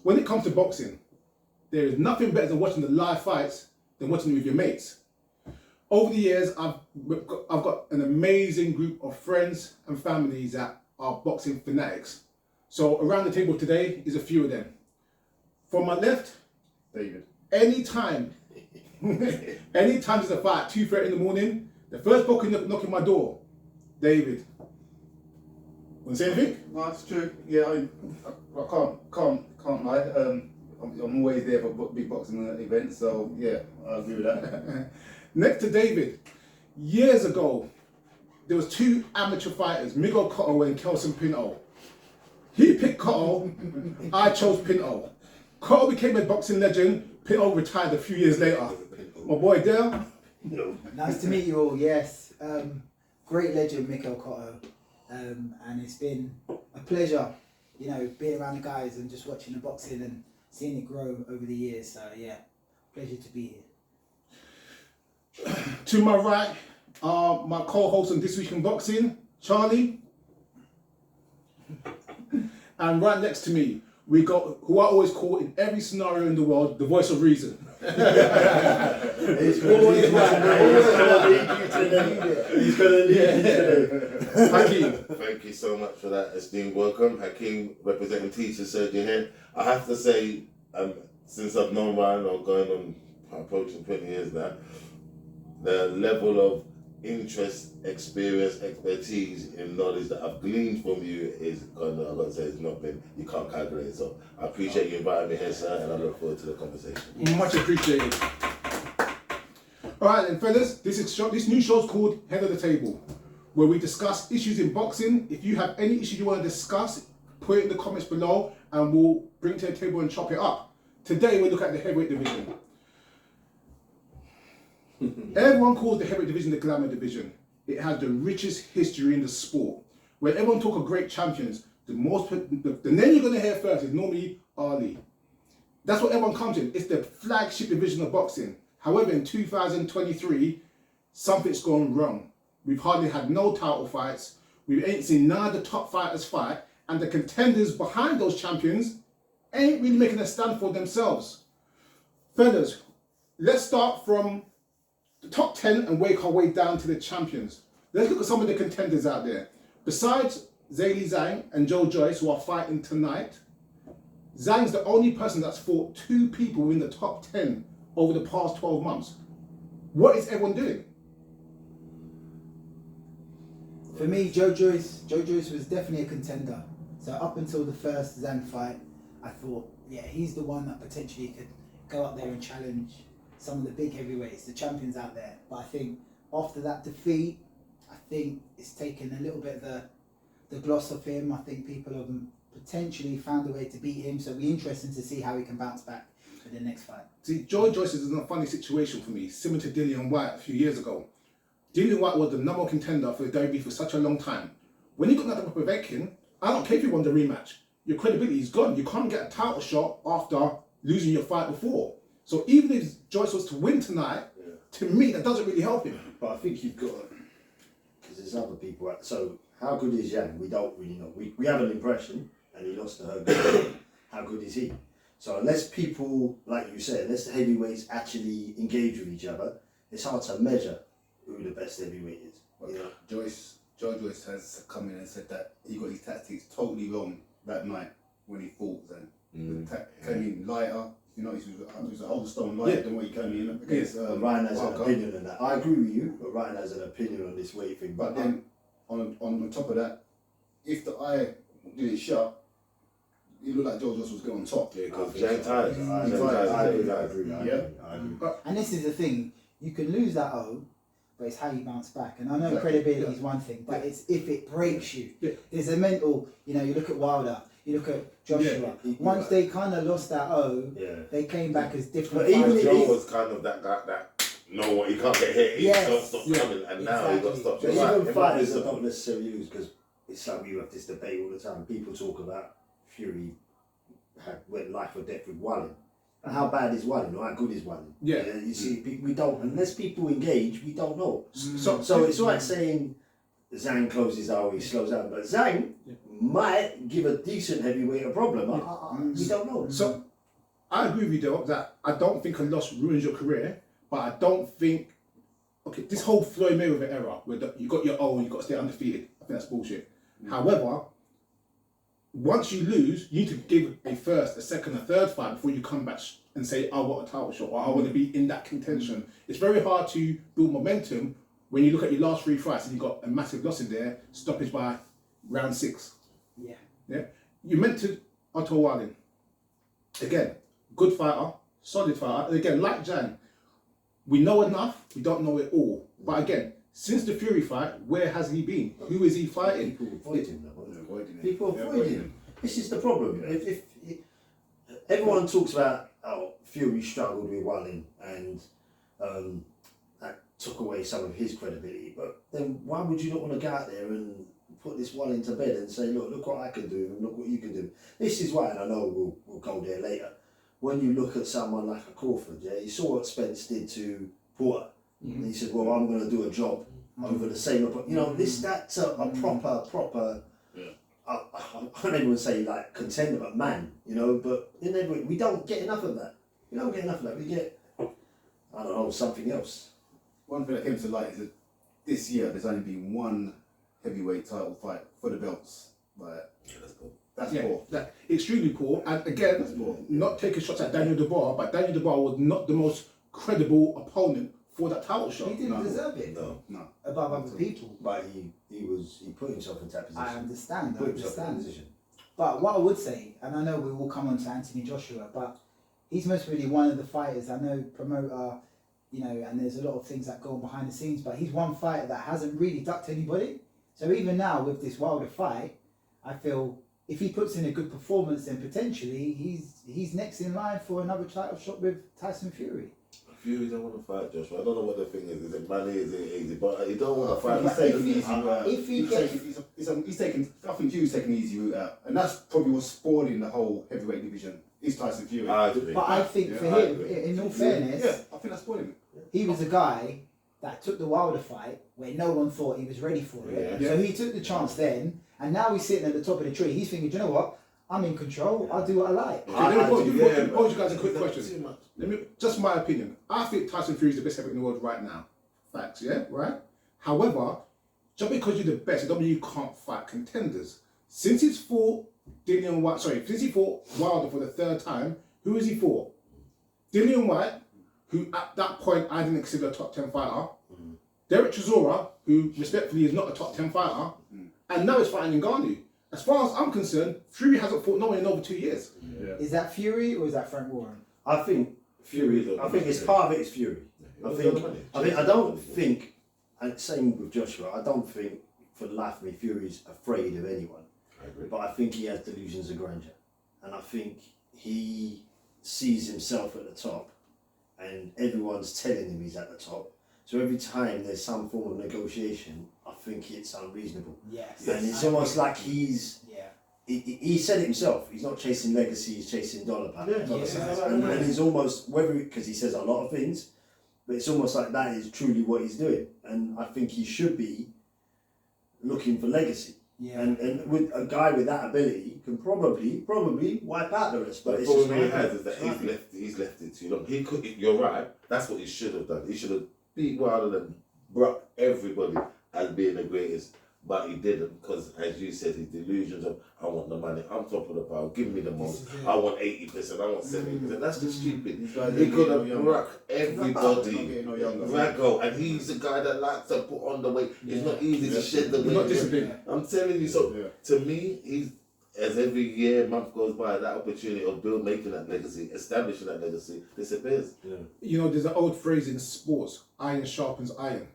when it comes to boxing, there is nothing better than watching the live fights than watching them with your mates. Over the years, I've got an amazing group of friends and families that are boxing fanatics. So around the table today is a few of them. From my left, David. anytime there's a fight at 2:30 in the morning, the first knocking my door, David. Want to say anything? No, that's true. Yeah, I can't lie. I'm always there for big boxing events, so yeah, I agree with that. Next to David, years ago, there was two amateur fighters, Miguel Cotto and Kelson Pinto. He picked Cotto, I chose Pinto. Cotto became a boxing legend, Pinto retired a few years later. My boy Dale. Nice to meet you all, yes. Great legend, Miguel Cotto. And it's been a pleasure, being around the guys and just watching the boxing and seeing it grow over the years. So yeah, pleasure to be here. To my right, my co-host on This Week in Boxing, Charlie. And right next to me, we got who I always call in every scenario in the world, the voice of reason. He's going to lead you today. Hakeem. Thank you so much for that esteemed welcome. Hakeem, representing teacher surgeon here. I have to say, since I've known Ryan, or going on approaching 20 years now, the level of interest, experience, expertise, and knowledge that I've gleaned from you is kind of, I've got to say, it's not been, you can't calculate. So I appreciate you inviting me here, sir, and I look forward to the conversation. Much appreciated. All right then, fellas, this new show is called Head of the Table, where we discuss issues in boxing. If you have any issues you want to discuss, put it in the comments below, and we'll bring it to the table and chop it up. Today we look at the heavyweight division. Everyone calls the heavyweight division the glamour division. It has the richest history in the sport. When everyone talk of great champions, the name you're going to hear first is normally Ali. That's what everyone comes in. It's the flagship division of boxing. However, in 2023, something's gone wrong. We've hardly had no title fights. We ain't seen none of the top fighters fight, and the contenders behind those champions ain't really making a stand for themselves. Fellas, let's start from the top 10 and work our way down to the champions. Let's look at some of the contenders out there. Besides Zhilei Zhang and Joe Joyce, who are fighting tonight, Zhang's the only person that's fought two people in the top 10 over the past 12 months. What is everyone doing? For me, Joe Joyce was definitely a contender. So up until the first Zhang fight, I thought, yeah, he's the one that potentially could go up there and challenge some of the big heavyweights, the champions out there. But I think after that defeat, I think it's taken a little bit of the gloss off him. I think people have potentially found a way to beat him. So it'll be interesting to see how he can bounce back for the next fight. See, Joe Joyce is in a funny situation for me, similar to Dillian White a few years ago. Dillian White was the number one contender for the WWE for such a long time. When he got nothing for Povetkin, I don't care if you won the rematch. Your credibility is gone. You can't get a title shot after losing your fight before. So even if Joyce was to win tonight, to me, that doesn't really help him. But I think you've got, because there's other people. So how good is Yang? We don't really know. We have an impression, and he lost to her. How good is he? So unless people, like you said, unless the heavyweights actually engage with each other, it's hard to measure who the best heavyweight is. Well, Joe Joyce has come in and said that he got his tactics totally wrong that night when he fought. Then came in lighter. He was an older stone lighter than what he came in against. Ryan has an opinion on that. I agree with you, but Ryan has an opinion on this weight thing. But then, on top of that, if the eye didn't shut, it looked like Joe Joyce was going on top. Yeah, because Zhang tired. I agree. And this is the thing, you can lose that O, but it's how you bounce back. And I know credibility is one thing, but it's if it breaks you. Yeah. There's a mental, you look at Wilder, you look at Joshua. Once they kind of lost that O, they came back as different. But even Joe was kind of that guy that no, he can't get hit. He don't stop coming, and now he got stopped. But even fighters that don't necessarily lose, because it's like we have this debate all the time. People talk about Fury went life or death with Wallin. And how bad is Wallin or how good is Wallin? Yeah. You see, we don't, unless people engage, we don't know. So it's like saying Zhang closes out, he slows down. But Zhang might give a decent heavyweight a problem. We don't know. So I agree with you though that I don't think a loss ruins your career, but I don't think this whole Floyd Mayweather era where you got your own, you got to stay undefeated. I think that's bullshit. However, once you lose, you need to give a first, a second, a third fight before you come back and say, I want a title shot or I want to be in that contention. It's very hard to build momentum when you look at your last 3 fights and you've got a massive loss in there, stoppage by round 6. Yeah. You mentioned Otto Wallin. Again, good fighter, solid fighter. And again, like Jan, we know enough, we don't know it all. But again, since the Fury fight, where has he been? Who is he fighting? People avoid him. People avoid him. This is the problem. If everyone talks about how Fury struggled with Wallin and that took away some of his credibility, but then why would you not want to go out there and put this Wallin to bed and say, look what I can do and look what you can do? This is why, and I know we'll go there later, when you look at someone like a Crawford, yeah, you saw what Spence did to Porter. And he said, well, I'm going to do a job over the same, that's a proper, I don't even say like contender, but man, but we don't get enough of that. We don't get enough of that. We get, I don't know, something else. One thing that came to light is that this year there's only been one heavyweight title fight for the belts. That's poor. That's extremely poor. And again, not taking shots at Daniel Dubois, but Daniel Dubois was not the most credible opponent for that title shot. He didn't deserve it. No. Above other people. But he put himself in that position. I understand. Put himself in that position. But what I would say, and I know we will come on to Anthony Joshua, but he's most really one of the fighters. I know promoter, and there's a lot of things that go on behind the scenes, but he's one fighter that hasn't really ducked anybody. So even now with this Wilder fight, I feel if he puts in a good performance, then potentially he's next in line for another title shot with Tyson Fury. Fury don't want to fight Joshua. I don't know what the thing is. Is it money? Is it easy? But he don't want to fight. He's taking the easy route. If he gets, he's taking. I think Fury's taking the easy route out, and that's probably what's spoiling the whole heavyweight division. Is Tyson Fury. I agree. But I think for him, in all fairness, I think that's spoiling it. he was a guy that took the Wilder fight where no one thought he was ready for it. Yeah. So he took the chance then, and now he's sitting at the top of the tree. He's thinking, do you know what? I'm in control. I'll do what I like. Let me pose you guys a quick question. Just my opinion. I think Tyson Fury is the best heavyweight in the world right now. Facts, yeah, right? However, just because you're the best, it doesn't mean you can't fight contenders. Since he fought since he fought Wilder for the 3rd time, who has he fought? Dillian White, who at that point I didn't consider a top 10 fighter. Derek Chisora, who respectfully is not a top 10 fighter. And now he's fighting Ngannou. As far as I'm concerned, Fury hasn't fought no one in over 2 years. Is that Fury or is that Frank Warren? I think Fury. I think it's part of it is Fury. I don't think, and same with Joshua. I don't think for the life of me Fury's afraid of anyone. I agree. But I think he has delusions of grandeur, and I think he sees himself at the top, and everyone's telling him he's at the top. So every time there's some form of negotiation, I think it's unreasonable. Yes. And it's almost like he's. Yeah. He said it himself. He's not chasing legacy. He's chasing dollar signs. Yeah. And he's almost because he says a lot of things, but it's almost like that is truly what he's doing. And I think he should be looking for legacy. Yeah. And with a guy with that ability can probably wipe out the rest. But The it's just problem he not has is that he's left it too long. He could. You're right. That's what he should have done. He should have beat Wilder and brought everybody as being the greatest. But he didn't, because as you said, his delusions of I want the money, I'm top of the pile, give me the most, I want 80%, I want 70%. That's just stupid. He could have rocked everybody. Raggo, and he's the guy that likes to put on the weight. It's not easy to shed the weight. Not disciplined. I'm telling you, so to me, he's as every year, month goes by, that opportunity of making that legacy, establishing that legacy, disappears. There's an old phrase in sports: iron sharpens iron.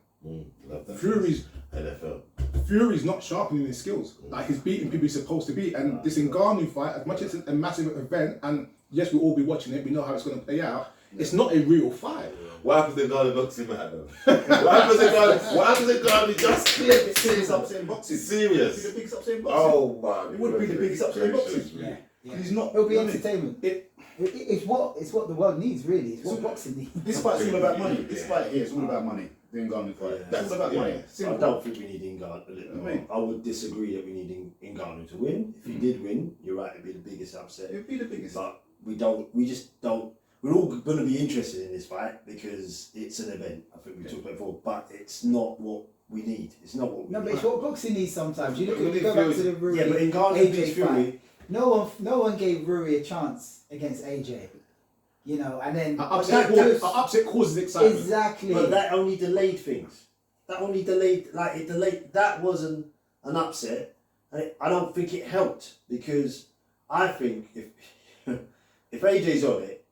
Love that. Fury's NFL. Fury's not sharpening his skills. Like, he's beating people he's supposed to beat. And this Ngannou fight, as much as it's a massive event, and yes, we'll all be watching it, we know how it's going to play out, it's not a real fight. What happens if Ngannou knocks him out though? What happens if Ngannou just flips Biggest him? upset in boxing. Serious? It'd be the biggest upset in boxing. Oh my! It would be the biggest upset in boxing. Yeah. Yeah. He's not. It'll be entertainment. It's what the world needs, really. It's what So- boxing needs. This fight's all about money. This fight here is all about money. The Ngannou fight. Yeah. That's about money. I Simple. don't think we need Ngannou. I would disagree that we need Ngannou to win. If he did win, you're right, it'd be the biggest upset. It'd be the biggest. But we just don't. We're all going to be interested in this fight because it's an event. I think we talked about it before, but it's not what we need. It's not what we No, need. but it's what boxing needs sometimes. You look But at, you go back to the Rui Yeah, but in Ngannou AJ beats fight. Fury, No one gave Rui a chance against AJ. You know, and then An but upset causes excitement. exactly. but that only delayed things. That only delayed, like it delayed. That wasn't an upset. I don't think it helped because I think if if AJ's on it,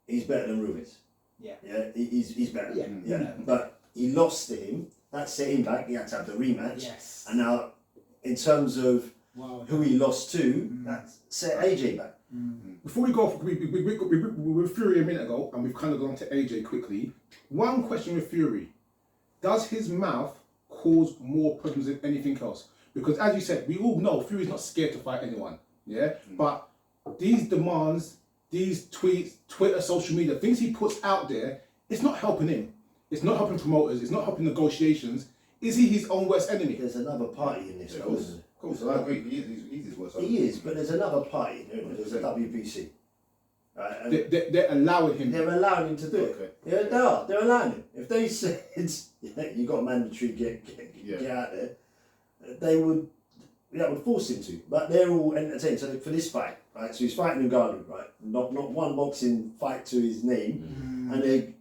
he's better than Ruiz. Yeah. Yeah, he's better. Yeah, yeah. you know. But he lost to him. That set him back. He had to have the rematch. Yes. And now, in terms of Wow. who he lost to, that set AJ back. Before we go, we were Fury a minute ago, and we've kind of gone to AJ quickly. One question with Fury: does his mouth cause more problems than anything else? Because as you said, we all know Fury's not scared to fight anyone. Yeah, but these demands, these tweets, Twitter, social media, things he puts out there, it's not helping him. It's not helping promoters. It's not helping negotiations. Is he his own worst enemy? There's another party in this, Yeah, though, of course. isn't Of course, I agree. He's his worst. He is, but there's another party. There's a WBC. Right? And They're allowing him. they're allowing him to do Okay. it. Yeah, they are. They're allowing him. If they said, you got mandatory, get out there, that would force him to. But they're all entertained. So for this fight, right? So he's fighting Ngannou, right? Not one boxing fight to his name, and they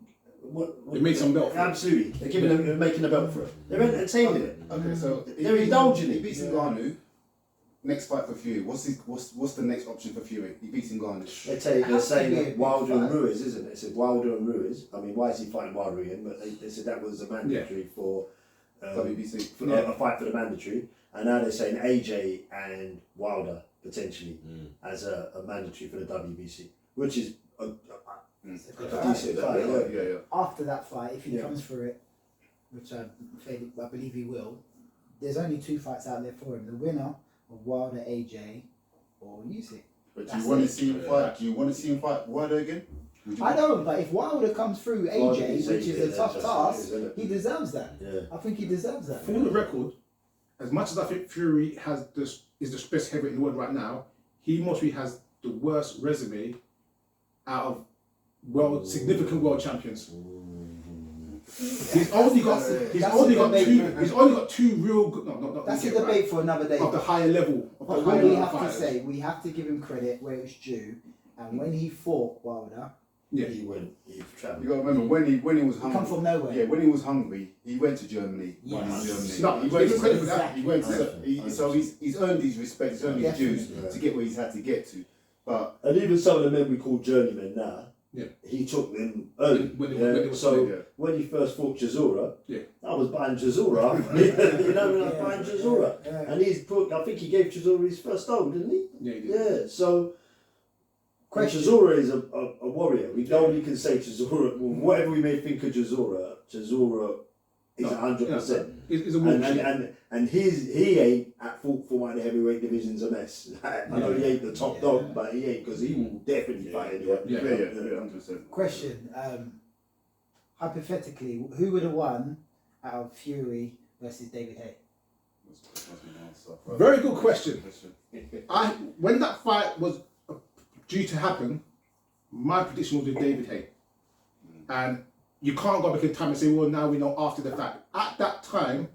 made some belt for it. Absolutely, they're making a belt for it. They're entertaining it. Okay, so They're indulging He it. beats Ngannou. Next fight for Fury. What's the next option for Fury? He beats Ngannou. They're saying be a that big Wilder and fight. Ruiz, isn't it? They said Wilder and Ruiz. I mean, why is he fighting Wilder again? But they said that was a mandatory for WBC. for a fight for the mandatory. And now they're saying AJ and Wilder potentially as a mandatory for the WBC, which is a decent fight. Yeah. After that fight, if he Yeah. comes through it, which I believe he will, there's only 2 fights out there for him: the winner of Wilder AJ or Usyk. But do That's you want to it. see him fight? Do you want to see him fight Wilder again? Would you- I don't, but if Wilder comes through Wilder AJ, is which is AJ, a tough that's task, just it, isn't it? he deserves that. Yeah. I think he deserves that. For the record, as much as I think Fury is the best heavyweight in the world right now, he mostly has the worst resume out of significant world champions. He's only got two real good. No, That's a get it debate right, for another day. of the higher level. Of the But higher what we level have to fighters. say, we have to give him credit where it's due. And when he fought Wilder, Yeah. He travelled. You got to remember when he was he hungry. come from nowhere. Yeah, when he was hungry, he went to Germany. Yes. Won in Germany. No, he give went him credit for that. Exactly. He went Exactly. so he's earned his respect, he's earned his dues Definitely. to get where he's had to get to. But And even some of the men we call journeymen now, Yeah. he took them early. When they were so yeah. when he first fought Chisora, Yeah. I was buying Chisora. I was buying Chisora. Yeah. And I think he gave Chisora his first stone, didn't he? Yeah, he did. Yeah, so Question. Chisora is a warrior. Nobody can say Chisora, whatever we may think of Chisora is 100%. He's a wolf. And he ain't at fault for why the heavyweight division's a mess. I know he ain't the top dog, but he ain't, because he will definitely fight anyone. Yeah. 100%. Question. Hypothetically, who would have won out of Fury versus David Haye? Very good question. When that fight was due to happen, my prediction was with David Haye. And you can't go back in time and say, well, now we know after the fact. At that time,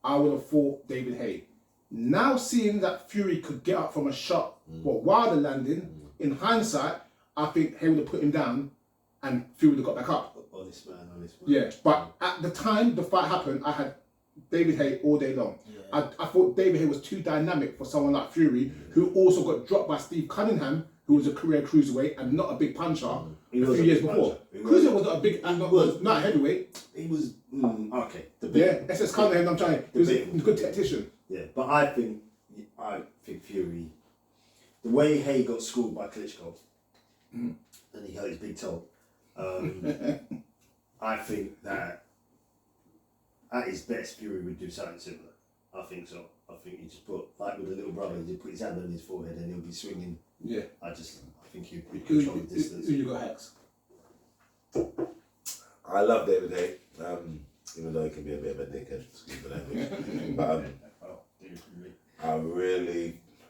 I would have fought David Haye. Now seeing that Fury could get up from a shot, what Wilder landed, in hindsight, I think Haye would have put him down and Fury would have got back up. Honest man. Yeah, but at the time the fight happened, I had David Haye all day long. Yeah. I thought David Haye was too dynamic for someone like Fury, who also got dropped by Steve Cunningham, who was a career cruiserweight and not a big puncher a few years before. Cruiserweight was not a big, not a heavyweight. He was okay. Yeah, SS Cunningham, I'm trying. He was a good tactician. Yeah, but I think Fury, the way Haye got schooled by Klitschko, and he hurt his big toe. I think that at his best, Fury would do something similar. I think so. I think he just put, like with a little brother, he just put his hand on his forehead and he'll be swinging. Yeah. I think he'd Who control the distance. you got, Hex? I love David Haye. even though he can be a bit of a dickhead, excuse the language. But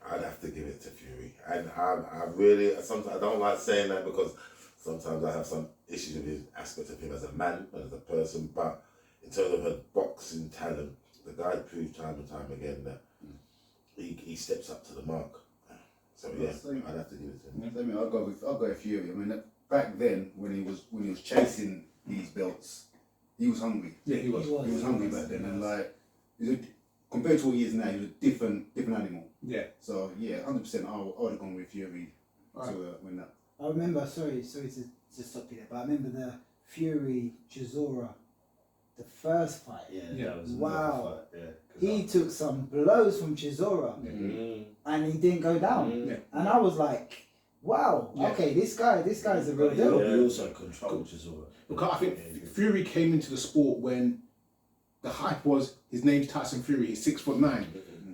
I'd have to give it to Fury. And I really, sometimes I don't like saying that because sometimes I have some issues with his aspect of him as a man and as a person, but in terms of her boxing talent, the guy proved time and time again that he steps up to the mark. So yeah, I'd have to give it to him. I mean, I'll go with Fury. I mean, back then when he was chasing these belts, he was hungry. Yeah, he was. He was hungry back then, and like compared to what he is now, he was a different animal. Yeah. So yeah, 100%. I would have gone with Fury to win that. I remember, sorry to stop you there, but I remember the Fury Chisora, the first fight. Yeah. That was Wow. fight, yeah. He took some blows from Chisora and he didn't go down. Yeah. And I was like, wow, Yeah. okay, this guy's a real Yeah, deal. he also controlled Chisora. Because I think Fury came into the sport when the hype was his name's Tyson Fury, he's 6'9".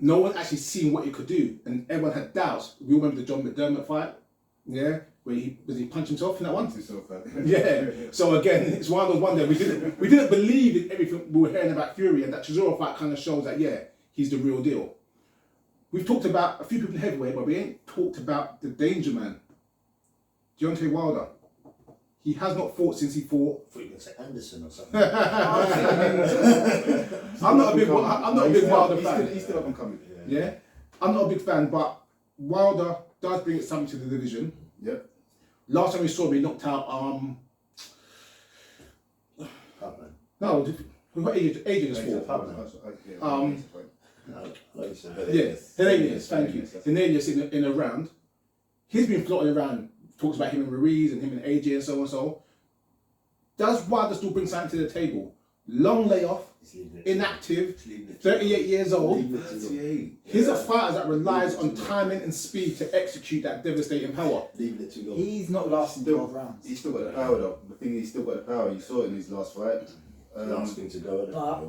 No one actually seen what he could do, and everyone had doubts. We all remember the John McDermott fight, yeah, where he punched himself in that one. Yeah. So again, it's one of those ones that we didn't believe in everything we were hearing about Fury, and that Chisora fight kind of shows that he's the real deal. We've talked about a few people in heavyweight, but we ain't talked about the danger man, Deontay Wilder. He has not fought since he fought. I thought you were going to say Anderson or something. I'm not a big Wilder fan. He's still up and coming. Yeah, I'm not a big fan, but Wilder does bring something to the division. Yep. Last time we saw him, he knocked out Pubman. no, what AJ just fought. Pubman. Hernandez, thank you. Hernandez in a round. He's been floating around, talks about him and Ruiz and him and AJ and so and so. Does Wilder still bring something to the table? Long layoff, inactive, 38 years old. He's a fighter that relies on timing and speed to execute that devastating power. Leaving it too long. He's not lasting 12 rounds. He's still got the power though. The thing is, he's still got the power. You saw it in his last fight. Last thing to go. But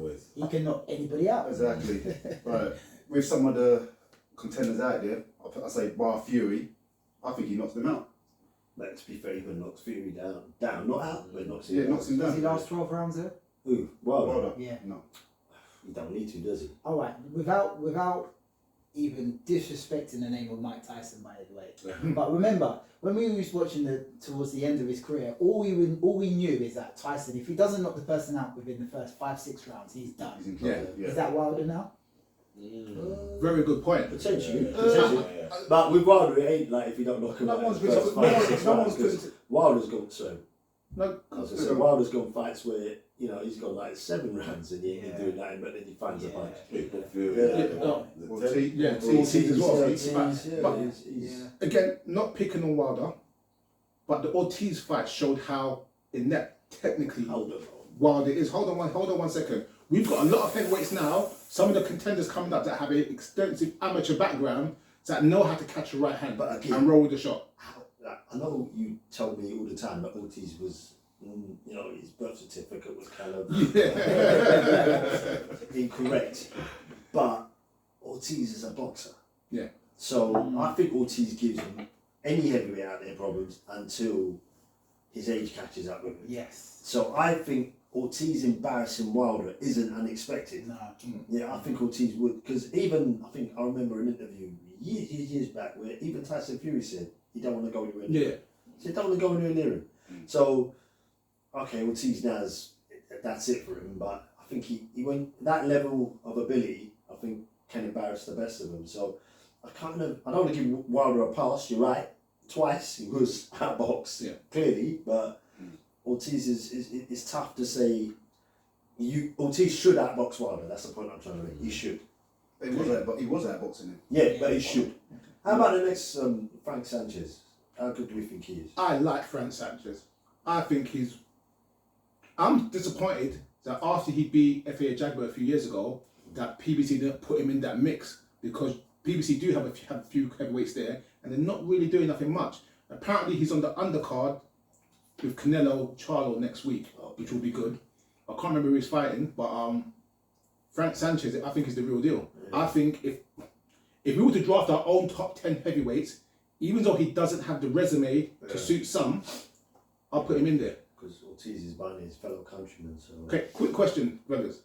he can knock anybody out. Exactly. Right. With some of the contenders out there, I say bar Fury, I think he knocks them out. But to be fair, even knocks Fury down, not out, but knocks him Yeah, down. knocks him down. Does he last 12 rounds there? Who? Wilder. Wilder. Yeah. No. He don't need to, does he? All right, without even disrespecting the name of Mike Tyson, by the way. But remember, when we was watching towards the end of his career, all we knew is that Tyson, if he doesn't knock the person out within the first 5-6 rounds, he's done. He's in trouble. Yeah. Is that Wilder now? Very good point. Potentially. But with Wilder, it ain't like if you don't knock him out. one's in the first been- 5-6 no rounds, one's been- 'cause Wilder's gone so. No, Wilder's gone fights where he's gone like 7 rounds and he ain't doing nothing, but then he finds a punch. Ortiz as well. He's Again, not picking on Wilder, but the Ortiz fight showed how inept technically hold on. Wilder is. Hold on one second. We've got a lot of heavyweights now. Some of the contenders coming up that have an extensive amateur background that know how to catch a right hand But again- and roll with the shot. I know you told me all the time that Ortiz was, his birth certificate was kind of incorrect, but Ortiz is a boxer. Yeah. So I think Ortiz gives him any heavyweight out there problems until his age catches up with him. Yes. So I think Ortiz embarrassing Wilder isn't unexpected. No. Yeah, I think Ortiz would, because I remember an interview years back where even Tyson Fury said he don't want to go anywhere near him. He said don't want to go anywhere near him. So, okay, Ortiz that's it for him, but I think he went that level of ability, I think can embarrass the best of them. So I don't want to give Wilder a pass, you're right. Twice he was outboxed, clearly, but Ortiz is tough to say. Ortiz should outbox Wilder. That's the point I'm trying to make. He should. He was outboxing him. Yeah, but he should. How about the next Frank Sanchez? How good do we think he is? I like Frank Sanchez. I think I'm disappointed that after he beat FA Jaguar a few years ago, that PBC didn't put him in that mix, because PBC do have a few heavyweights there, and they're not really doing nothing much. Apparently, he's on the undercard with Canelo Charlo next week, which will be good. I can't remember who he's fighting, but Frank Sanchez, I think, is the real deal. Yeah. I think if we were to draft our own top 10 heavyweights, even though he doesn't have the resume to suit some, I'll put him in there. Because Ortiz is by his fellow countryman. So Okay, quick question, brothers.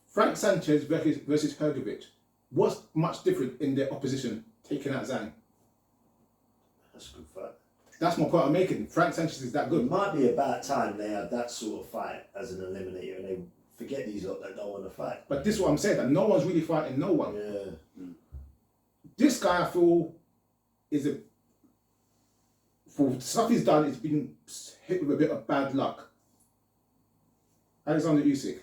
Frank Sanchez versus Hrgovic. What's much different in their opposition taking out Zhang? that's a good fight. That's my point I'm making. Frank Sanchez is that It good. might be about time they had that sort of fight as an eliminator, and they forget these lot that don't want to fight. But this is what I'm saying, that no one's really fighting no one. Yeah. This guy, I feel, is a... For stuff he's done, it's been hit with a bit of bad luck. Alexander Usyk.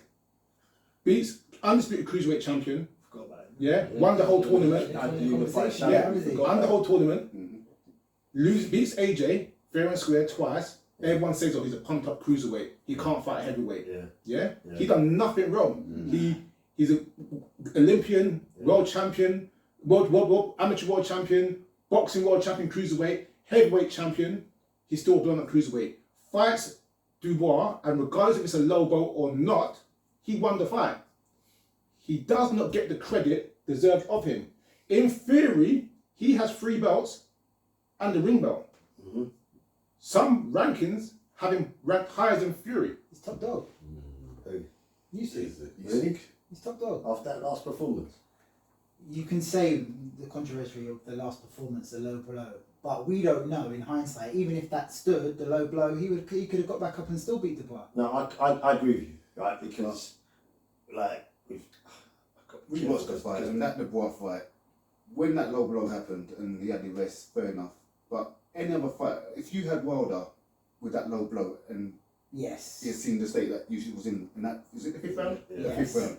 Beats undisputed cruiserweight champion. Forgot about it. Yeah, won the whole tournament. I knew the fight. Yeah, Forgot won the whole tournament. Mhm. Beats AJ fair and square twice. Everyone says, oh, he's a pumped up cruiserweight. He can't fight heavyweight. Yeah. Yeah, Yeah. he done nothing wrong. He's a Olympian, world champion, world amateur world champion, boxing world champion, cruiserweight, heavyweight champion. He's still blown up cruiserweight. Fights Dubois, and regardless if it's a low blow or not, he won the fight. He does not get the credit deserved of him. In theory, he has 3 belts and the ring belt. Mm-hmm. Some rankings have him ranked higher than Fury. He's top dog. Who? Usyk. Really? He's top dog. After that last performance? You can say the controversy of the last performance, the low blow, but we don't know in hindsight. Even if that stood, the low blow, he could have got back up and still beat Dubois. No, I agree with you, right? Because, like, We watched the fight, and that Dubois fight, when that low blow happened and he had the rest, fair enough. But any other fight, if you had Wilder with that low blow and Yes. he had seen the state that usually was in that, is it the 5th round? Yeah. The 5th round.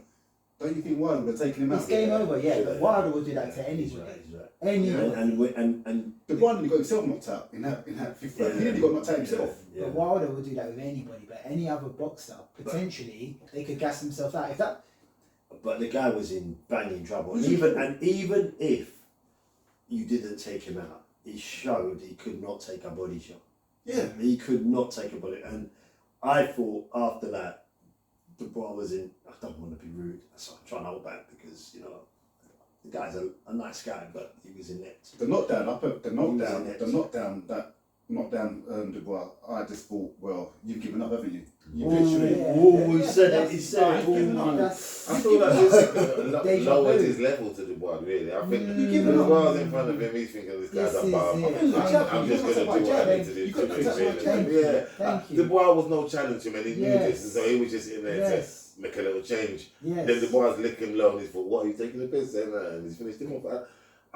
Don't you think Wilder would have taken him out? It's game over, yeah. But Wilder would do that to He's anybody. right, he's right. Anybody. And The one nearly got himself knocked out in that 5th round. He nearly got knocked out himself. Yeah. But Wilder would do that with anybody. But any other boxer, potentially, they could gas themselves out. If that, But the guy was in banging trouble. Was And he? even if you didn't take him out, he showed he could not take a body shot. Yeah. He could not take a body. And I thought after that, Dubois was in. I don't want to be rude, so I'm trying to hold back because the guy's a nice guy, but he was in it. The knockdown, He knockdown Dubois, I just thought, well, you've given up, haven't you? You Ooh, literally. ooh, he said it. He said it. You've given up. that's, I feel like Usyk Deja lowered vu. his level to Dubois, really. I think give him Dubois in front of him, he's thinking this guy's This a is bar. it. I'm just going to do what I need to do. You got to to touch win, my thank really. you. Yeah. Thank you. Dubois was no challenge to him, and he knew Yes. this, and so he was just in there Yes. to make a little change. Yes. Then Dubois licked him low, and he thought, what, are you taking the piss? And he's finished him off.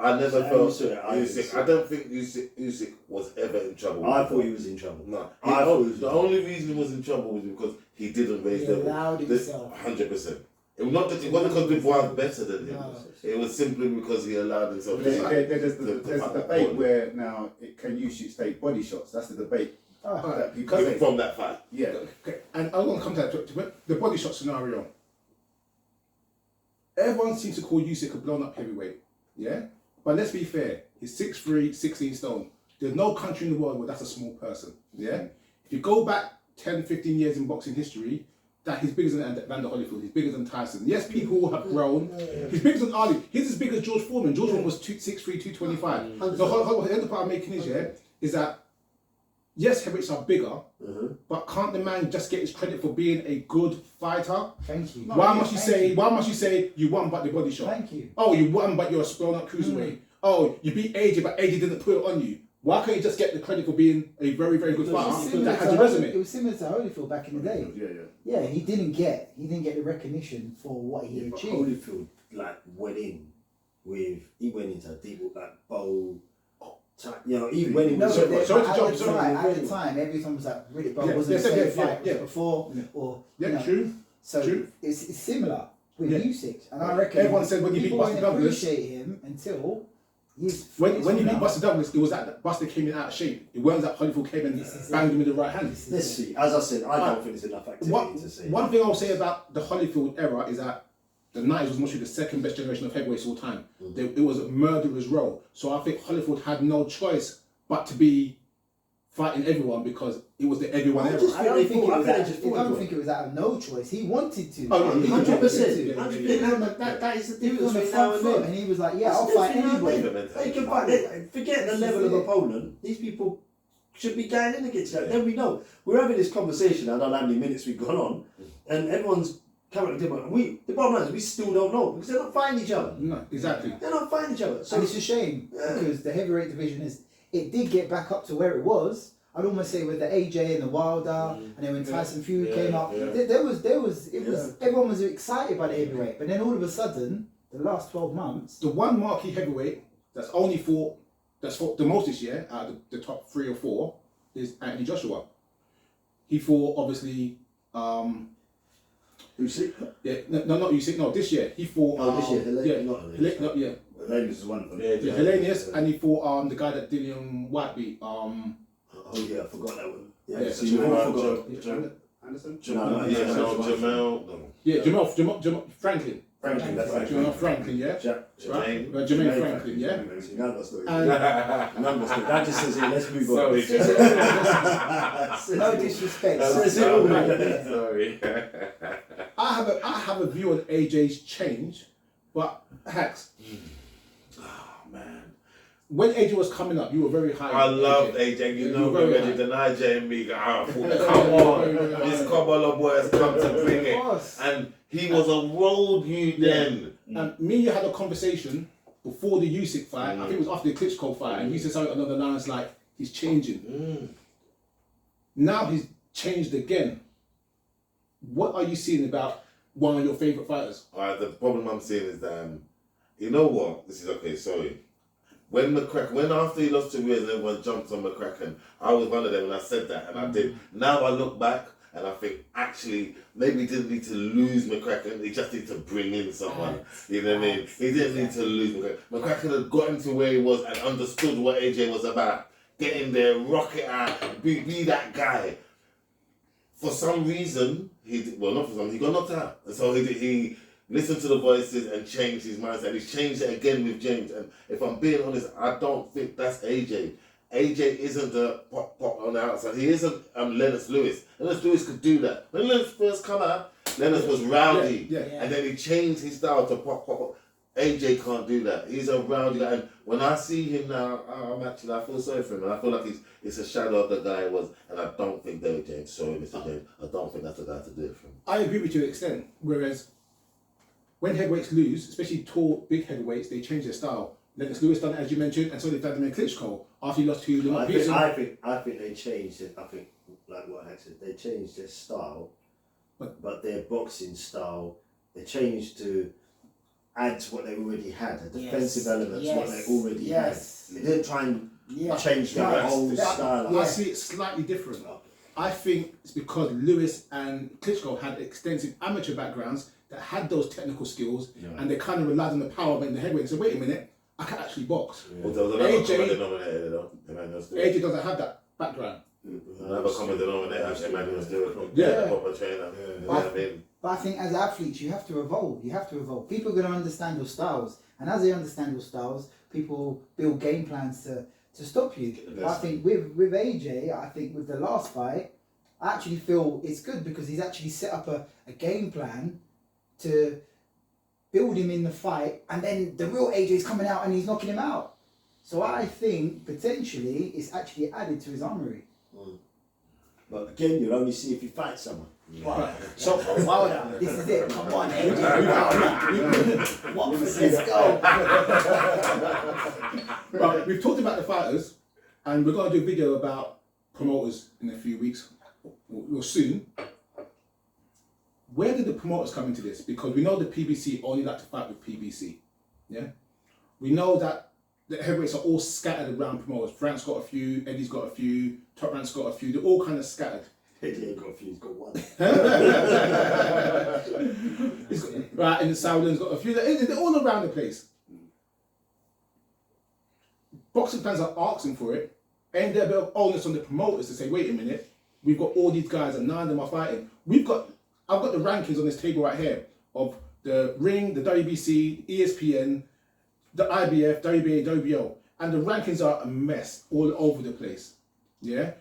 I never So, felt you saw it, I didn't see Usyk. it. I don't think Usyk was ever in trouble. I with thought Dubois. he was in trouble. No, I thought he was the only reason he was in trouble was because he didn't raise He the allowed himself. 100%. It was not that it wasn't because Dubois was better than him. No. It was simply because he allowed himself to fight. There's to a fight that debate ball. where now can Usyk take body shots? That's the debate Oh, that people Coming say. from that fight. Yeah. Okay, and I want to come to that, to the body shot scenario. Everyone seems to call Usyk a blown up heavyweight, yeah? But let's be fair, he's 6'3", 16 stone. There's no country in the world where that's a small person, yeah? If you go back 10, 15 years in boxing history, that he's bigger than Vander Holyfield, he's bigger than Tyson. Yes, people have grown. He's bigger than Ali. He's as big as George Foreman. George Foreman was 6'3", 225. The other part I'm making is that, yes, heavyweights are bigger, but can't the man just get his credit for being a good fighter? thank you. Why must you say you won but the body shot? Thank you. Oh, you won but you're a blown up cruiserweight. Oh, you beat AJ but AJ didn't put it on you. Why can't you just get the credit for being a very, very good It was fighter similar that has a to- resume? It was similar to Holyfield back in the day. Yeah. Yeah, he didn't get the recognition for what he But achieved. Holyfield he went into a deep like bowl. He went in No, with So- but then sorry to at jump, the sorry. time, everyone was like, really, but Yeah, wasn't yeah, the same yeah, fight yeah, as before, yeah. or Yeah, you know, true. So True. it's similar with Yeah. Usyk, and I reckon Everyone said when you beat people Buster didn't Douglas- appreciate him until he's When you beat now. Buster Douglas, it was that Buster came in out of shape. It weren't that Holyfield came and This is banged it. him with the right hand. This is Let's it. see. As I said, I don't think there's enough activity to say. One thing I'll say about the Holyfield era is that the 90s was mostly the second best generation of heavyweights of all time. It was a murderer's row. So I think Holyfield had no choice but to be fighting everyone because it was the everyone era. I don't think it was I out. just I thought don't it think it was out of no choice. He wanted to. Oh, no, He 100%. wanted to. That is the He was difference on the between now front and foot, then. and he was like, "Yeah, That's I'll the fight difference between now and anybody." then. They can fight. Forget the This level is of it. opponent. These people should be going in against each other. Then we know. We're having this conversation, I don't know how many minutes we've gone on, and everyone's coming up different. The bottom line is we still don't know because they're not fighting each other. No, exactly. They're not fighting each other. So And it's a shame because the heavyweight division it did get back up to where it was. I'd almost say with the AJ and the Wilder, and then when Tyson Fury came up, everyone was excited by the heavyweight. But then all of a sudden, the last 12 months, The one marquee heavyweight that's only fought the most this year out of the top 3 or 4 is Anthony Joshua. He fought obviously. Usyk? Yeah, not Usyk. No, this year he fought. this year, yeah, Helenius is one of them. Helenius, and he fought the guy that Dillian White beat. Oh yeah, I forgot that one. Yeah, Yeah, so Jamal Anderson? Jamel. Yeah, Jamal Franklin. Franklin, that's right. Jamal Franklin, yeah. Jermaine. Jermaine Franklin, yeah. That just says here, let's move on. Sorry. no disrespect. Sorry. I have a view on AJ's change, but Hacks, Man. when AJ was coming up, you were very high. I on loved AJ. You know, very when high. you deny Jay and me, I thought, come on, this Kabbalah boy has come to bring it. course. And he was a road you then. And me and you had a conversation before the Usyk fight. I think it was after the Klitschko fight, and you said something along the lines like, he's changing. Now he's changed again. What are you seeing about one of your favourite fighters? Alright, the problem I'm seeing is that, you know what? This is okay, sorry. When after he lost to Ruiz and everyone jumped on McCracken, I was one of them and I said that and I did. Now I look back and I think actually maybe he didn't need to lose McCracken, he just needed to bring in someone. You know what I mean? He didn't need to lose McCracken. McCracken had gotten to where he was and understood what AJ was about. Get in there, rock it out, be that guy. For some reason, he got knocked out. And so he listened to the voices and changed his mindset. And he's changed it again with James. And if I'm being honest, I don't think that's AJ. AJ isn't the pop on the outside. He isn't Lennox Lewis. Lennox Lewis could do that. When Lennox first come out, Lennox was rowdy. Yeah. And then he changed his style to pop. AJ can't do that. He's a rowdy guy. And when I see him now, I feel sorry for him. And I feel like it's a shadow of the guy he was. And I don't think David James, sorry Mr. James, I don't think that's the guy to do it for him. I agree with you to an extent. Whereas when heavyweights lose, especially tall, big heavyweights, they change their style. Lennox Lewis done it, as you mentioned, and so did Vladimir Klitschko after he lost to Lamar Pearson. I think they changed it. I think, like what I said, they changed their style, but their boxing style, they changed to add to what they already had, the defensive elements, what they already had. They didn't try and change their whole style. I see it slightly different. I think it's because Lewis and Klitschko had extensive amateur backgrounds that had those technical skills, and they kind of relied on the power in the heavyweight and said, wait a minute, I can actually box. Well, there was another common denominator though, Emmanuel Stewart. AJ doesn't have that background. Another common denominator, Emmanuel Stewart. Yeah. Proper trainer. You know what I mean? But I think as athletes, you have to evolve. People are going to understand your styles. And as they understand your styles, people build game plans to stop you. I think with AJ, I think with the last fight, I actually feel it's good because he's actually set up a game plan to build him in the fight. And then the real AJ is coming out and he's knocking him out. So I think potentially it's actually added to his armory. But again, you'll only see if you fight someone. Right. So Wilder, this is it. Come on, AJ. Wilder. Watford, let's go. Well, we've talked about the fighters, and we're going to do a video about promoters in a few weeks, or soon. Where did the promoters come into this? Because we know the PBC only like to fight with PBC. Yeah, we know that the heavyweights are all scattered around promoters. Frank's got a few, Eddie's got a few, Top Rank's got a few. They're all kind of scattered. Eddie ain't got a few, he's got one. Right, and the Saulin's got a few. They're all around the place. Boxing fans are asking for it, and there's a bit of onus on the promoters to say, wait a minute, we've got all these guys and none of them are fighting. I've got the rankings on this table right here of the Ring, the WBC, ESPN, the IBF, WBA, WBO, and the rankings are a mess all over the place. Yeah?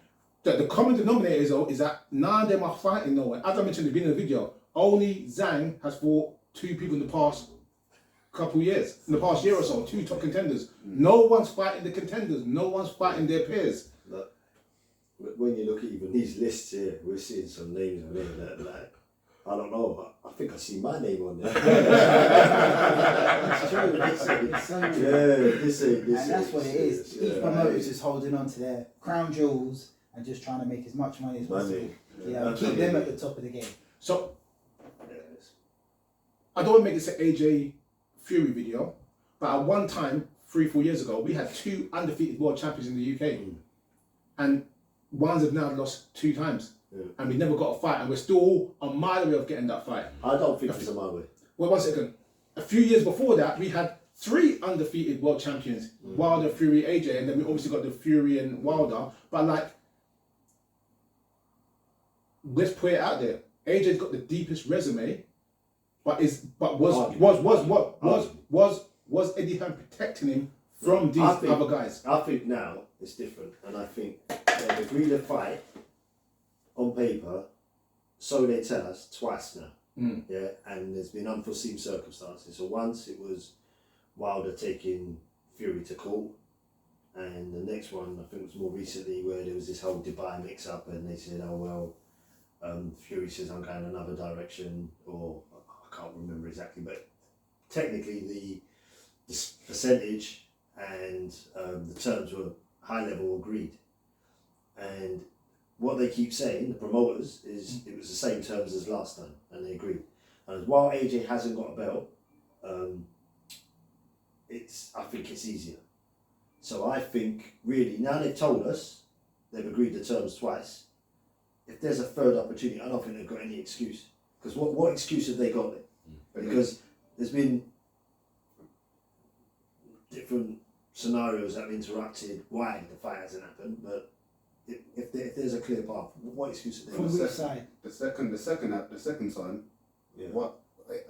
The common denominator is that none of them are fighting no one. As I mentioned at the beginning of the video, only Zhang has fought 2 people in the past couple years, in the past year or so, 2 top contenders. No one's fighting the contenders. No one's fighting their peers. Look, when you look at even these lists here, we're seeing some names on there that, like, I don't know, I think I see my name on there. It's true. It's so true. Yeah, this And that's what it is. Yeah. Each promoter's just holding on to their crown jewels and just trying to make as much money as possible. Yeah, keep them at the top of the game. So I don't want to make this an AJ Fury video, but at one time, 3-4 years ago, we had 2 undefeated world champions in the UK, and ones have now lost 2 times, and we never got a fight, and we're still a mile away of getting that fight. I don't think it's a mile away. Well, 1 second. A few years before that, we had 3 undefeated world champions: Wilder, Fury, AJ, and then we obviously got the Fury and Wilder. But like, let's put it out there. AJ's got the deepest resume, but was Eddie Hearn protecting him from these other guys? I think now it's different, and I think they've agreed a fight on paper, so they tell us twice now. Yeah, and there's been unforeseen circumstances. So once it was Wilder taking Fury to court, and the next one I think was more recently where there was this whole Dubai mix-up, and they said, "Oh well." Fury says I'm going another direction, or I can't remember exactly, but technically the percentage and the terms were high level agreed. And what they keep saying, the promoters, is it was the same terms as last time, and they agreed. And while AJ hasn't got a belt, I think it's easier. So I think really now they've told us they've agreed the terms twice. If there's a third opportunity, I don't think they've got any excuse. Because what excuse have they got there? Because there's been different scenarios that have interrupted why the fight hasn't happened. But if there's a clear path, what excuse have they From got? which side? The second time, what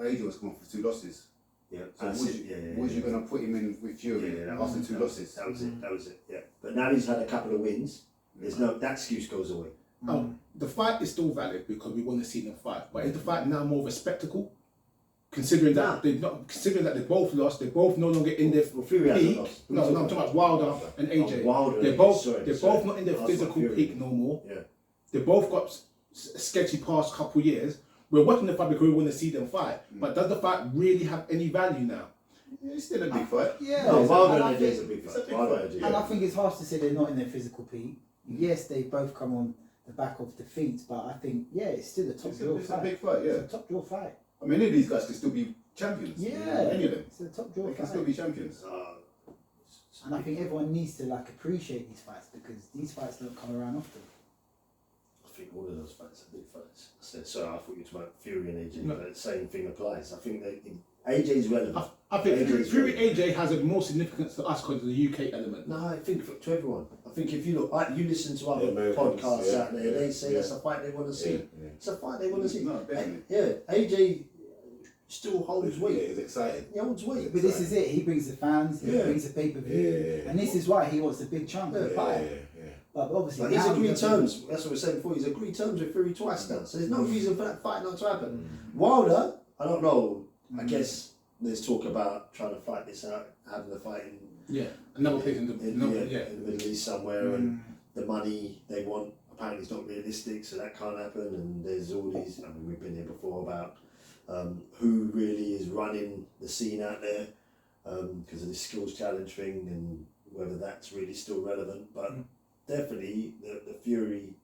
AJ was coming for 2 losses. Yeah, So that's was it. you going to put him in with Fury after 2 losses? That was it. Yeah, but now he's had a couple of wins. There's that excuse goes away. The fight is still valid because we want to see them fight. But is the fight now more of a spectacle? Considering that they both lost, they're both no longer in their Fury hasn't peak. lost. No, I'm talking about Wilder and AJ. Wilder they're and both AJ, they're sorry. both not in their That's physical what Fury peak is. no more. Yeah. They both got sketchy past couple years. We're watching the fight because we want to see them fight. But does the fight really have any value now? It's still a big fight. Yeah. No, Wilder and and AJ is a big fight. Wilder and AJ. And I think it's harsh to say they're not in their physical peak. Yes, they both come on the back of defeats, but I think it's still a top draw It's a fight. big fight, yeah. It's a top draw fight. I mean, any of these guys can still be champions. Yeah, Any of them. it's a top draw They can fight. still be champions. And I think everyone needs to appreciate these fights because these fights don't come around often. I think all of those fights are big fights. I said, sorry, I thought you were talking about Fury and AJ, No. but the same thing applies. I think that AJ's relevant. I think AJ's Fury relevant. AJ has a more significance to us because of the UK element. No, I think to everyone. I think if you look, you listen to other Americans, podcasts yeah, out there, they say yeah. that's a fight they want to see. Yeah. It's a fight they want to see. No, definitely. Yeah, AJ still holds Yeah, weight. it's exciting. He holds weight. But this is it. He brings the fans. He Yeah. brings the pay-per-view, Yeah. and this is why he wants the big chunk of the pie. But obviously, Like, he's now agreed doesn't- terms. That's what we said before. He's agreed terms with Fury twice now. So there's no reason for that fight not to happen. Wilder, I don't know. I guess there's talk about trying to fight this out, having the fight Yeah, another place in the in the Middle East somewhere, and the money they want apparently is not realistic, so that can't happen. And there's all these. I mean, we've been here before about who really is running the scene out there because of the skills challenge thing, and whether that's really still relevant. But definitely the Fury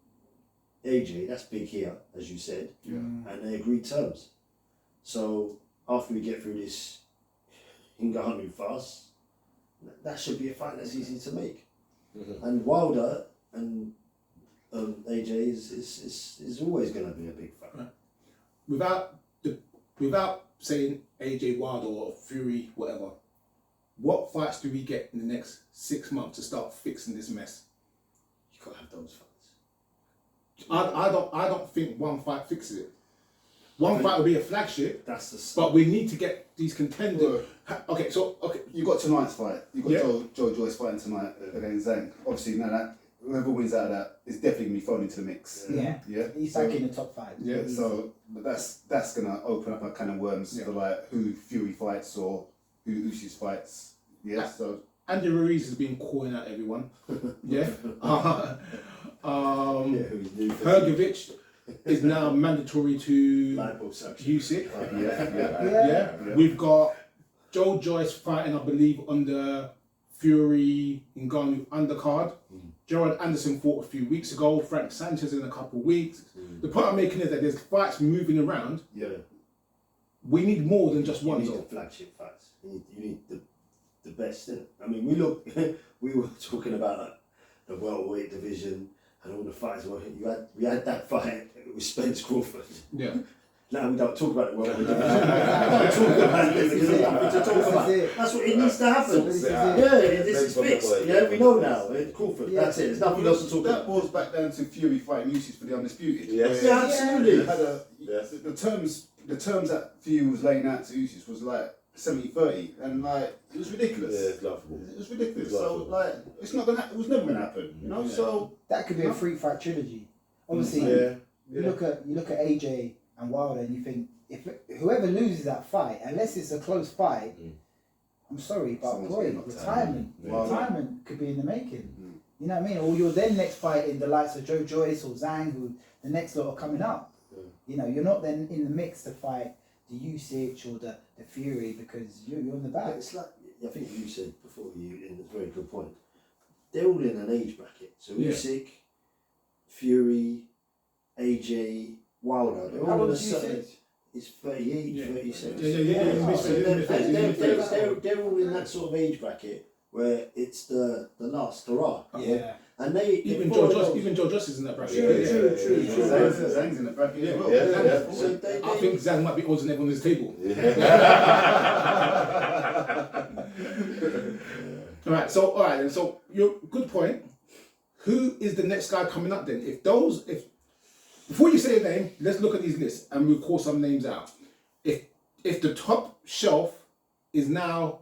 AJ, that's big here, as you said, and they agreed terms. So after we get through this Ngannou fast, that should be a fight that's easy to make. And Wilder and AJ is always going to be a big fight. Without saying AJ Wilder or Fury, whatever, what fights do we get in the next 6 months to start fixing this mess? You can't have those fights. I don't think one fight fixes it. One fight will be a flagship, That's the. but we need to get these contenders. Okay. You got tonight's fight. You got Yeah. Joe Joyce fighting tonight against Zhang. Obviously, now that whoever wins out of that is definitely gonna be thrown into the mix. Yeah. Yeah. He's So- back in the top 5. Yeah. So but that's gonna open up a can of worms for like who Fury fights or who Ushi's fights. Yeah. So Andy Ruiz has been calling out everyone. Yeah. who's new for Hergovic is now mandatory to lipo suction. Usyk. Yeah. We've got Joe Joyce fighting, I believe, under Fury Ngannou undercard. Gerald Anderson fought a few weeks ago. Frank Sanchez in a couple of weeks. The point I'm making is that there's fights moving around. Yeah. We need more than just You one. need though. the flagship fights. You need the best in it. I mean, we were talking about the welterweight division and all the fights. We had that fight with Spence Crawford. Yeah. Now we don't talk about the welterweight division. We don't talk about it because there's nothing to talk about. That's what it needs to happen. This is it. Yeah, this is fixed. Yeah, we know now. Crawford, that's it. There's nothing else to talk That about. boils back down to Fury fighting Usyk for the undisputed. Yes. where Yeah, absolutely. they had Yes. the terms that Fury was laying out to Usyk was like 70-30, and like it was ridiculous. Yeah, it's laughable. It was ridiculous. It's So laughable. like it's not gonna. It was never gonna happen. You know. Yeah. So That could be a free fight trilogy. Obviously, Yeah. you look at AJ and Wilder, and you think if whoever loses that fight, unless it's a close fight, I'm sorry, but Someone's boy, getting knocked out. retirement could be in the making. Mm. You know what I mean? Or you're then next fighting the likes of Joe Joyce or Zhang, who the next lot are coming up. You know, you're not then in the mix to fight the Usyk or the Fury because you're on the back. It's like, I think you said before, and it's a very good point. They're all in an age bracket. So Yeah. Usyk, Fury, AJ, Wilder, they're How all old in a is certain. Usyk? It's 38, Yeah. 37. Yeah. So they're all in that sort of age bracket where it's the last hurrah. Yeah. And they Even they're Joe Joyce is in that bracket. True. Zhang's in the bracket as well. Yeah. So I think Zhang might be older than everyone on this table. All right, so your good point. Who is the next guy coming up then? If before you say a name, let's look at these lists and we'll call some names out. If the top shelf is now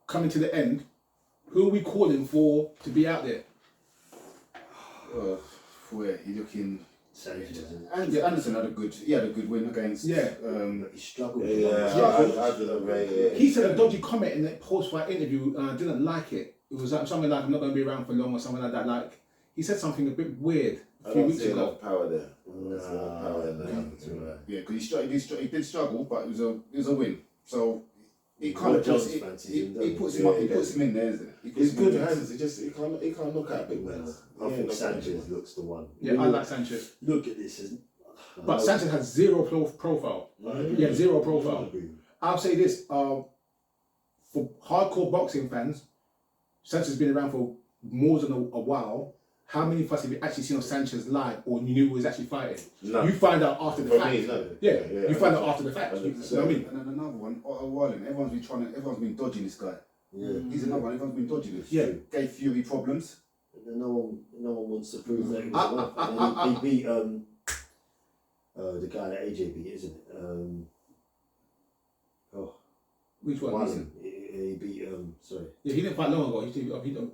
coming to the end, who are we calling for to be out there? Where you looking? Sanchez. Anderson had a good win against. He struggled. I didn't rate it. He said a dodgy comment in that post-fight interview and I didn't like it. It was like something like I'm not going to be around for long or something like that. Like he said something a bit weird a I few don't weeks see ago. enough power there. There's enough power in there. Yeah, because he did struggle, but it was a win. So he kind Well, of Jones puts fancies he him, doesn't puts he? him up. He puts him in there, isn't he? He's good hands. He can't knock out big men. I think Sanchez looks the one. Yeah, I like Sanchez. Look at this. Isn't But Sanchez has zero profile. Yeah, zero profile. I'll say this, for hardcore boxing fans, Sanchez has been around for more than a while. How many of us have you actually seen of Sanchez live or knew he was actually fighting? No. You find out after the For fact. me, no. Yeah, you find out after the fact. You know 100%. what I mean? And then another one, Otto Willing. Everyone's been dodging this guy. Yeah. He's another one. Everyone's been dodging him. Yeah. Gave Fury problems. No one wants to prove that he was enough. And he beat the guy that AJ beat, isn't it? Which one? Willing. He beat sorry. Yeah, he didn't fight long ago.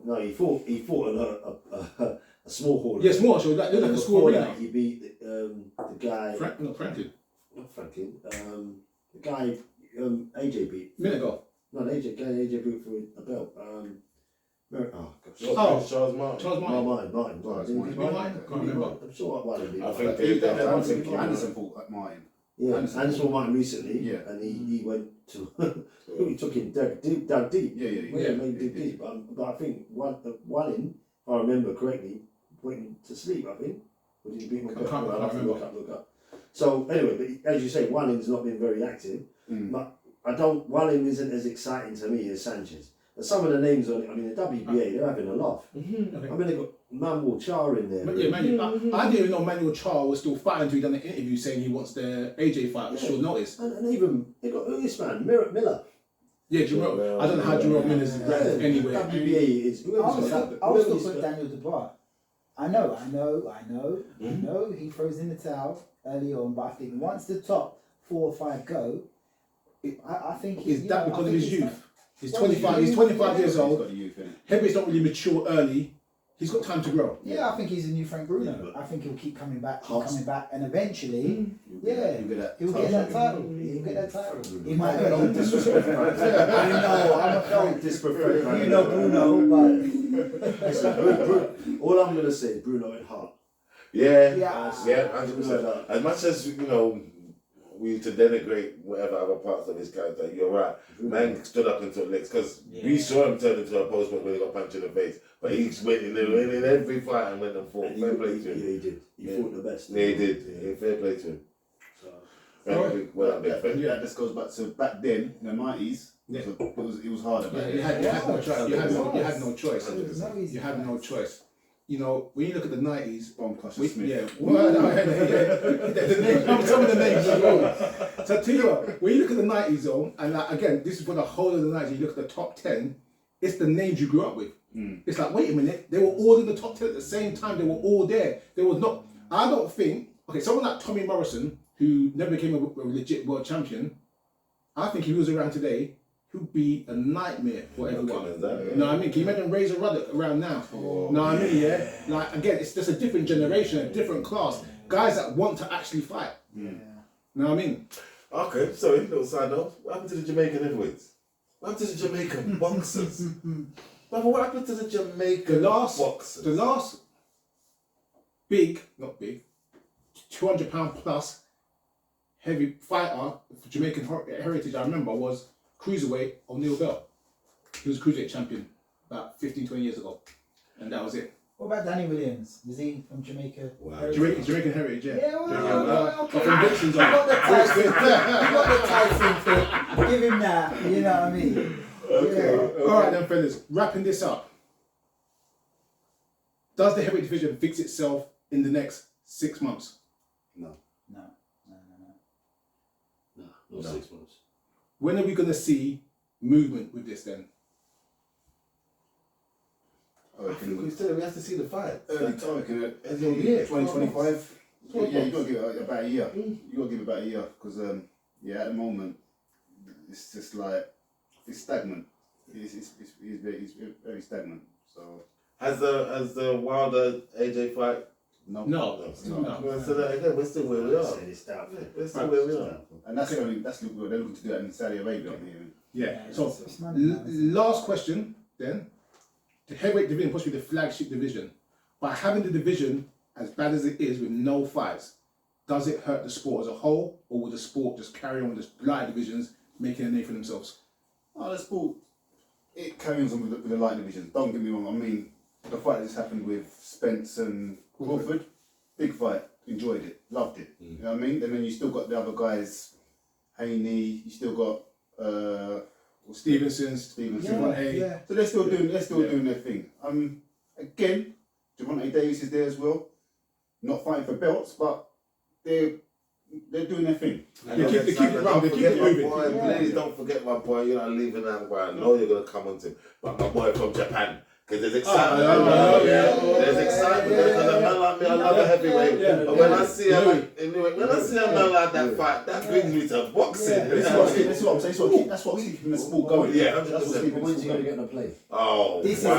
No, he fought a small hall. Yes, more. So that looked like a school Before arena. that, he beat the guy. Franklin. Not Franklin. The guy AJ beat. Minute ago. No, AJ beat for a belt. Oh gosh. Oh. Charles Martin. Charles Martin. Martin. Did he beat Martin? Can't remember. I'm sure Willing beat I Martin. think they Anderson fought at Martin. Yeah, Anderson. Anderson Martin recently. Yeah. And he went to. He took him dug deep. Yeah. Made dig deep. But I think Willing, if I remember correctly, went to sleep. I think. Or did he beat him? I can't remember. Look up. So anyway, but as you say, Walling's not been very active. But Walling isn't as exciting to me as Sanchez. But some of the names on it, I mean, the WBA, they're having a laugh. Okay. I mean, they've got Manuel Char in there. But yeah, I didn't even know Manuel Charr was still fighting until he done an interview saying he wants the AJ fight with short notice. And even, they got this man, Miller. Yeah, Jerome. I don't know how Jerome Miller's ranked anywhere. WBA is, I'll still put Daniel Dubois. I know. He throws in the towel early on, but I think once the top 4 or 5 go, I think Is that because of his youth? He's Well, 25. He's 25 years He's old. got the youth in it. Heavyweights don't really mature early He's got time to grow. Yeah, I think he's a new Frank Bruno. I think he'll keep coming back, and eventually, yeah, he'll get that title. He'll get that title. He might earn Don't it. disrespect Frank. I know, I'm a Don't fan. disrespect Frank. You know Bruno, but Listen, all I'm gonna say is Bruno in heart. Yeah, Yeah. 100%. As much as we used to denigrate whatever other parts of his character, you're right. Man stood up and took licks because we saw him turn into a postman when he got punched in the face. But he went in every fight and went and fought. And Fair play to him. Yeah, he did. He fought the best. Yeah, he did. Yeah, fair play to him. So, That just goes back to back then in the 90s. It was harder. Yeah, Back you then. had no choice. You had no choice. There's no easy You had no choice. You know, when you look at the 90s, Bomb Crusher Smith. yeah, well, the names, I'm telling the names as well. So I tell you what, when you look at the 90s though, and like, again, this is for the whole of the 90s, you look at the top 10, it's the names you grew up with. It's like, wait a minute, they were all in the top 10 at the same time, they were all there. There was not, I don't think, okay, someone like Tommy Morrison, who never became a legit world champion, I think if he was around today, he'd be a nightmare for everyone. You know what I mean? Can you imagine Razor Ruddock around now? Know what I mean? Yeah. Like again, it's just a different generation, a different class. Guys that want to actually fight. Know what I mean? Okay, sorry, little side note. What happened to the Jamaican heavyweights? What happened to the Jamaican boxers? Brother, what happened to the Jamaican boxers? The last big, not big, 200-pound plus heavy fighter for Jamaican heritage I remember was cruiserweight O'Neal Bell. He was cruiserweight champion about 15, 20 years ago. And that was it. what about Danny Williams? Was he from Jamaica? Wow. Jamaican heritage, yeah. Yeah, well, okay. From Dixon's You got the Tyson fit. You got the Tyson fit. Give him that. You know what I mean? Okay. All right then, fellas. Wrapping this up. Does the heavyweight division fix itself in the next 6 months? No. no, 6 months. When are we going to see movement with this then? I reckon We have to see the fight. early time, Early year. 2025. Yeah, you got to give it about a year. You got to give it about a year because, at the moment, it's just like it's stagnant. It's very stagnant. So Has the Wilder AJ fight? No. So that again, we're still where we are. It's doubtful. We're still where we are. and that's they're looking to do that in Saudi Arabia. I'm hearing. Yeah. So, it's money now, isn't it? last question then. The heavyweight division supposed to be the flagship division. By having the division as bad as it is with no fights, does it hurt the sport as a whole, or will the sport just carry on with the light divisions making a name for themselves? Oh, the sport, it carries on with the light divisions. Don't get me wrong. I mean, the fight that's happened with Spence and Crawford, big fight. Enjoyed it, loved it. You know what I mean? And then you still got the other guys, Haney. You still got Stevenson. Yeah, yeah. So they're still doing their thing. Again, Javante Davis is there as well. Not fighting for belts, but they're doing their thing. They keep it round, they keep it moving. Please don't forget my boy. You're not leaving that boy. I know you're gonna come on to him, but my boy from Japan. Because there's excitement. There's excitement. Because a man like me, I love a heavyweight. But when I see a man like that fight, that brings me to boxing. This is what I'm saying. That's what's keeping the sport going. Yeah, That's what's 100%. keeping the When's he sport going to going. get in a play? Oh, This is wow. it.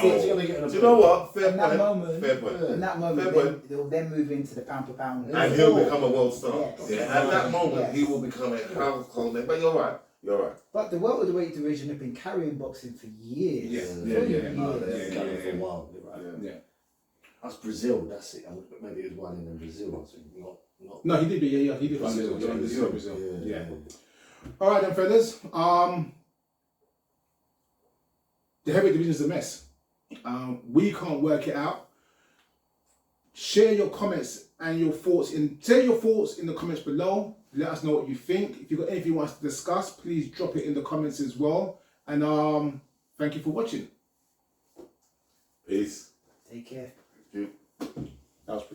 This is it. Going to get in a Do play? you know what? Fair In that point. moment, Fair point. In that moment, Fair then, point. they'll then move into the pound for pound. And he'll become a world star. Yes. Yeah, at that moment, Yes. he will become a household name. But you're right. You're right. But the welterweight division have been carrying boxing for years. Yeah. For Yeah. years. They're carrying for a while. You're right. Yeah. That's Brazil. That's it. Maybe it was one in Brazil. I think not. No, he did. Yeah, he did. Brazil, Brazil. Yeah. Yeah. All right then, fellas. The heavyweight division is a mess. We can't work it out. Share your comments and your thoughts say your thoughts in the comments below. Let us know what you think. If you've got anything you want us to discuss, please drop it in the comments as well. And thank you for watching. Peace. Take care. That was pretty